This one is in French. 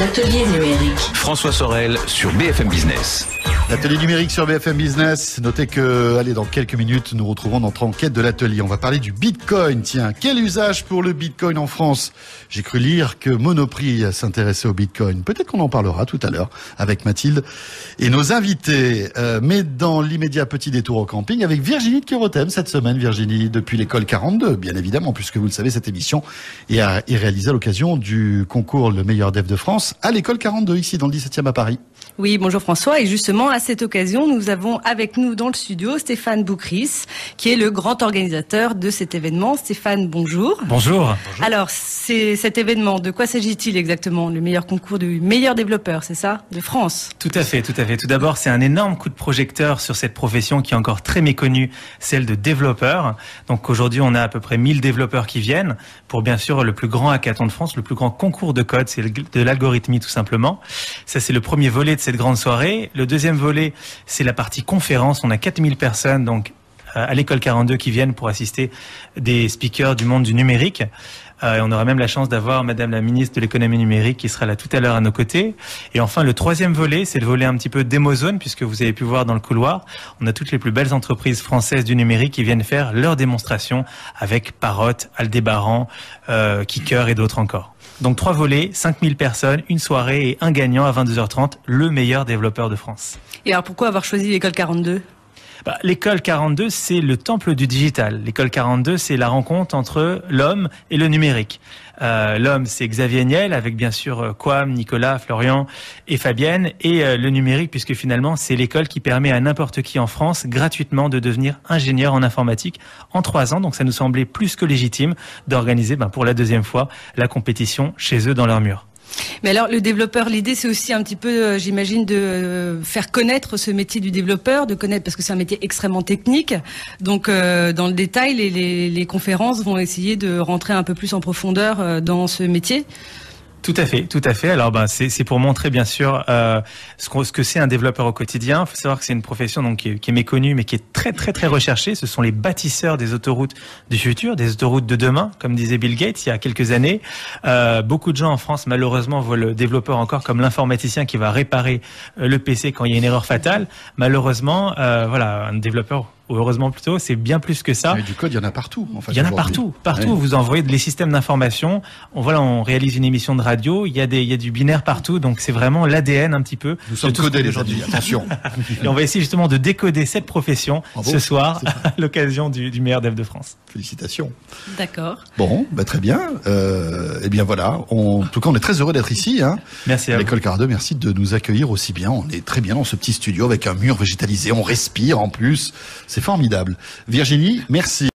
L'atelier numérique. François Sorel sur BFM Business. L'atelier numérique sur BFM Business. Notez que, allez, dans quelques minutes, nous retrouvons notre enquête de l'atelier. On va parler du Bitcoin. Tiens, quel usage pour le Bitcoin en France? J'ai cru lire que Monoprix s'intéressait au Bitcoin. Peut-être qu'on en parlera tout à l'heure avec Mathilde et nos invités. Mais dans l'immédiat, petit détour au camping avec Virginie de Kerotem cette semaine. Virginie, depuis l'école 42, bien évidemment, puisque vous le savez, cette émission est réalisée à l'occasion du concours Le meilleur dev de France à l'école 42, ici dans le 17e à Paris. Oui, bonjour François. Et justement, à cette occasion, nous avons avec nous dans le studio Stéphane Boucris, qui est le grand organisateur de cet événement. Stéphane, bonjour. Bonjour. Alors, c'est cet événement, de quoi s'agit-il exactement? Le meilleur concours du meilleur développeur, c'est ça, de France? Tout à fait, tout à fait. Tout d'abord, c'est un énorme coup de projecteur sur cette profession qui est encore très méconnue, celle de développeur. Donc aujourd'hui, on a à peu près 1000 développeurs qui viennent pour bien sûr le plus grand hackathon de France, le plus grand concours de code, c'est de l'algorithmie tout simplement. Ça, c'est le premier volet de cette grande soirée. Le deuxième volet, c'est la partie conférence. On a 4000 personnes donc à l'école 42 qui viennent pour assister des speakers du monde du numérique. On aura même la chance d'avoir Madame la ministre de l'économie numérique qui sera là tout à l'heure à nos côtés. Et enfin, le troisième volet, c'est le volet un petit peu démo-zone, puisque vous avez pu voir dans le couloir, on a toutes les plus belles entreprises françaises du numérique qui viennent faire leurs démonstrations avec Parrot, Aldébaran, Kicker et d'autres encore. Donc 3 volets, 5000 personnes, une soirée et un gagnant à 22h30, le meilleur développeur de France. Et alors pourquoi avoir choisi l'école 42? L'école 42, c'est le temple du digital. L'école 42, c'est la rencontre entre l'homme et le numérique. L'homme, c'est Xavier Niel, avec bien sûr Quam, Nicolas, Florian et Fabienne. Et le numérique, puisque finalement, c'est l'école qui permet à n'importe qui en France, gratuitement, de devenir ingénieur en informatique en 3 ans. Donc ça nous semblait plus que légitime d'organiser pour la deuxième fois la compétition chez eux dans leur mur. Mais alors, le développeur, l'idée, c'est aussi un petit peu, j'imagine, de faire connaître ce métier du développeur, de connaître, parce que c'est un métier extrêmement technique. Donc, dans le détail, les conférences vont essayer de rentrer un peu plus en profondeur dans ce métier. Tout à fait, tout à fait. Alors c'est pour montrer bien sûr ce que c'est un développeur au quotidien. Il faut savoir que c'est une profession donc qui est méconnue mais qui est très très très recherchée. Ce sont les bâtisseurs des autoroutes du futur, des autoroutes de demain, comme disait Bill Gates il y a quelques années. Beaucoup de gens en France malheureusement voient le développeur encore comme l'informaticien qui va réparer le PC quand il y a une erreur fatale. Malheureusement, un développeur, ou heureusement plutôt, c'est bien plus que ça. Mais du code, il y en a partout. En fait, il y en a partout. Ouais. Vous envoyez les systèmes d'information. On réalise une émission de radio. Il y a du binaire partout. Donc c'est vraiment l'ADN un petit peu. Nous sommes codés aujourd'hui. Attention. Et on va essayer justement de décoder cette profession ce soir à l'occasion du meilleur dev de France. Félicitations. D'accord. Bon, très bien. Eh bien voilà. En tout cas, on est très heureux d'être ici. Merci à l'école 42. Merci de nous accueillir aussi bien. On est très bien dans ce petit studio avec un mur végétalisé. On respire en plus. C'est formidable. Virginie, merci.